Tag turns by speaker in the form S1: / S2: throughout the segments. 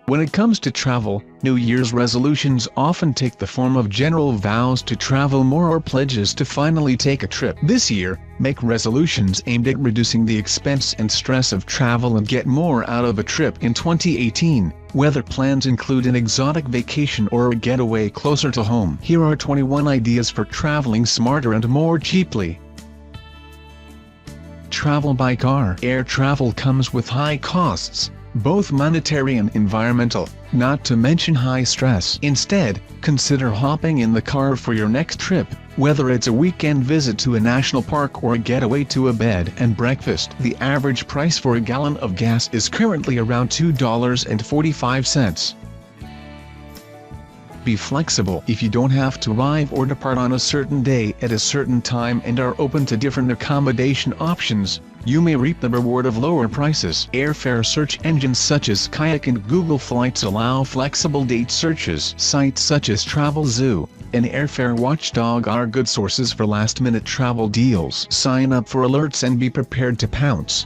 S1: When it comes to travel, New Year's resolutions often take the form of general vows to travel more or pledges to finally take a trip. This year, make resolutions aimed at reducing the expense and stress of travel and get more out of a trip in 2018, whether plans include an exotic vacation or a getaway closer to home. Here are 21 ideas for traveling smarter and more cheaply. Travel by car. Air travel comes with high costs, both monetary and environmental, not to mention high stress. Instead, consider hopping in the car for your next trip, whether it's a weekend visit to a national park or a getaway to a bed and breakfast. The average price for a gallon of gas is currently around $2.45. Be flexible. If you don't have to arrive or depart on a certain day at a certain time and are open to different accommodation options, you may reap the reward of lower prices. Airfare search engines such as Kayak and Google Flights allow flexible date searches. Sites such as Travelzoo and Airfare Watchdog are good sources for last-minute travel deals. Sign up for alerts and be prepared to pounce.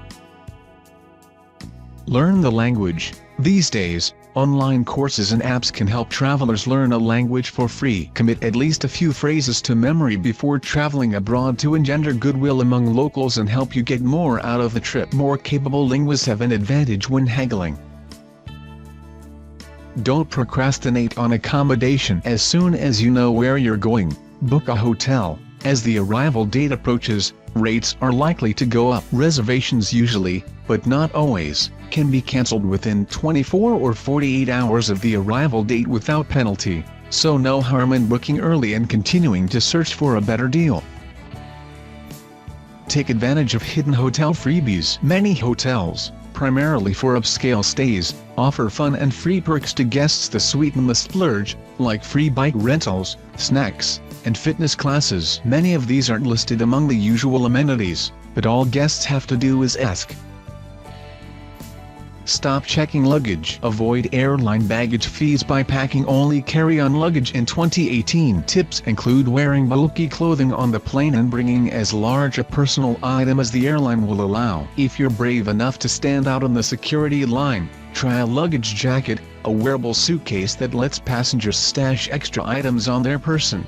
S1: Learn the language. These days, online courses and apps can help travelers learn a language for free. Commit at least a few phrases to memory before traveling abroad to engender goodwill among locals and help you get more out of the trip. More capable linguists have an advantage when haggling. Don't procrastinate on accommodation. As soon as you know where you're going, book a hotel. As the arrival date approaches, rates are likely to go up. Reservations usually, but not always, can be cancelled within 24 or 48 hours of the arrival date without penalty, so no harm in booking early and continuing to search for a better deal. Take advantage of hidden hotel freebies. Many hotels, primarily for upscale stays, offer fun and free perks to guests to sweeten the splurge, like free bike rentals, snacks, and fitness classes. Many of these aren't listed among the usual amenities, but all guests have to do is ask. Stop checking luggage. Avoid airline baggage fees by packing only carry-on luggage in 2018. Tips include wearing bulky clothing on the plane and bringing as large a personal item as the airline will allow. If you're brave enough to stand out on the security line, try a luggage jacket, a wearable suitcase that lets passengers stash extra items on their person.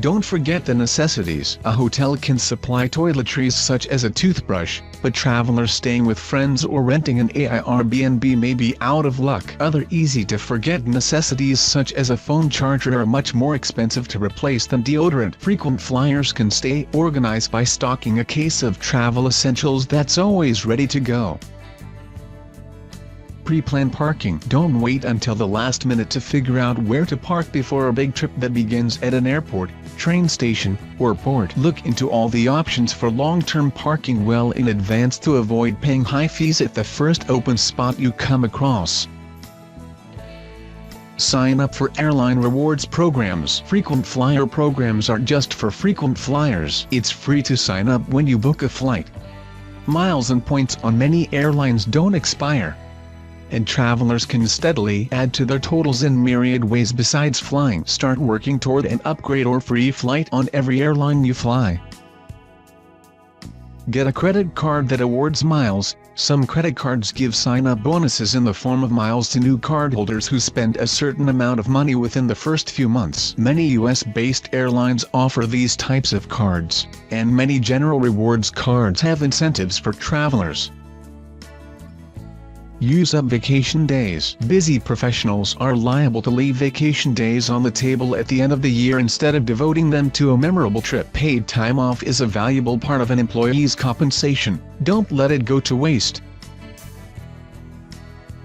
S1: Don't forget the necessities. A hotel can supply toiletries such as a toothbrush, but travelers staying with friends or renting an Airbnb may be out of luck. Other easy-to-forget necessities such as a phone charger are much more expensive to replace than deodorant. Frequent flyers can stay organized by stocking a case of travel essentials that's always ready to go. Pre-plan parking. Don't wait until the last minute to figure out where to park before a big trip that begins at an airport, train station, or port. Look into all the options for long-term parking well in advance to avoid paying high fees at the first open spot you come across. Sign up for airline rewards programs. Frequent flyer programs are just for frequent flyers. It's free to sign up when you book a flight. Miles and points on many airlines don't expire, and travelers can steadily add to their totals in myriad ways besides flying. Start working toward an upgrade or free flight on every airline you fly. Get a credit card that awards miles. Some credit cards give sign-up bonuses in the form of miles to new cardholders who spend a certain amount of money within the first few months. Many US-based airlines offer these types of cards, and many general rewards cards have incentives for travelers. Use up vacation days. Busy professionals are liable to leave vacation days on the table at the end of the year instead of devoting them to a memorable trip. Paid time off is a valuable part of an employee's compensation. Don't let it go to waste.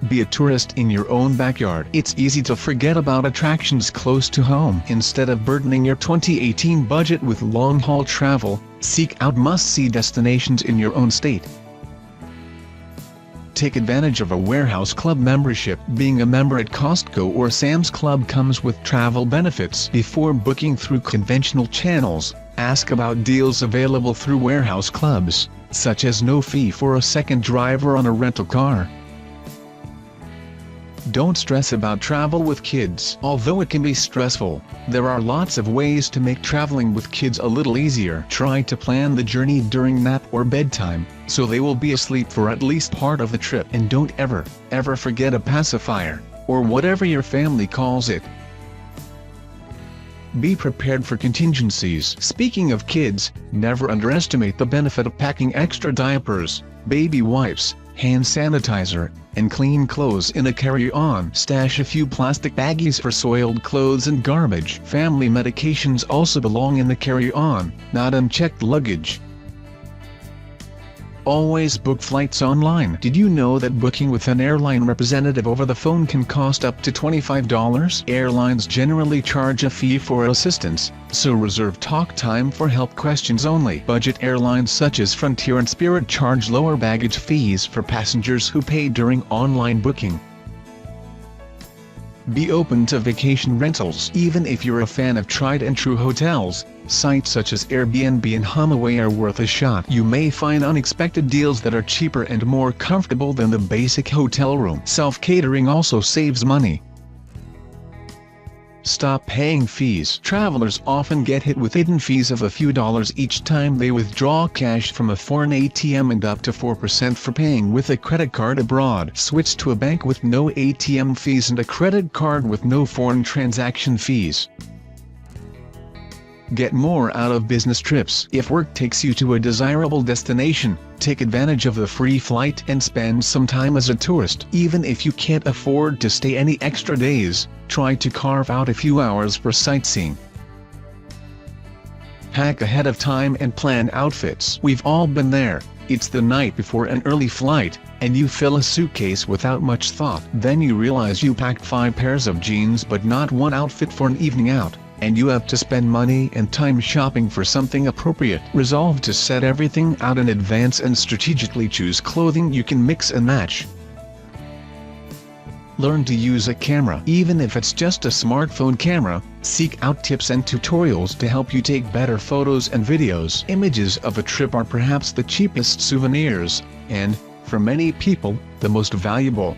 S1: Be a tourist in your own backyard. It's easy to forget about attractions close to home. Instead of burdening your 2018 budget with long-haul travel, seek out must-see destinations in your own state. Take advantage of a warehouse club membership. Being a member at Costco or Sam's Club comes with travel benefits. Before booking through conventional channels, ask about deals available through warehouse clubs. such as no fee for a second driver on a rental car. Don't stress about travel with kids. Although it can be stressful, there are lots of ways to make traveling with kids a little easier. Try to plan the journey during nap or bedtime, so they will be asleep for at least part of the trip. And don't ever forget a pacifier, or whatever your family calls it. Be prepared for contingencies. Speaking of kids, never underestimate the benefit of packing extra diapers, baby wipes, hand sanitizer, and clean clothes in a carry-on. Stash a few plastic baggies for soiled clothes and garbage. Family medications also belong in the carry-on, not unchecked luggage. Always book flights online. Did you know that booking with an airline representative over the phone can cost up to $25? Airlines generally charge a fee for assistance, so reserve talk time for help questions only. Budget airlines such as Frontier and Spirit charge lower baggage fees for passengers who pay during online booking. Be open to vacation rentals. Even if you're a fan of tried-and-true hotels, sites such as Airbnb and HomeAway are worth a shot. You may find unexpected deals that are cheaper and more comfortable than the basic hotel room. Self-catering also saves money. Stop paying fees. Travelers often get hit with hidden fees of a few dollars each time they withdraw cash from a foreign ATM and up to 4% for paying with a credit card abroad. Switch to a bank with no ATM fees and a credit card with no foreign transaction fees. Get more out of business trips. If work takes you to a desirable destination, take advantage of the free flight and spend some time as a tourist. Even if you can't afford to stay any extra days, try to carve out a few hours for sightseeing. Pack ahead of time and plan outfits. We've all been there. It's the night before an early flight, and you fill a suitcase without much thought. Then you realize you packed 5 pairs of jeans but not one outfit for an evening out, and you have to spend money and time shopping for something appropriate. Resolve to set everything out in advance and strategically choose clothing you can mix and match. Learn to use a camera. Even if it's just a smartphone camera, seek out tips and tutorials to help you take better photos and videos. Images of a trip are perhaps the cheapest souvenirs, and, for many people, the most valuable.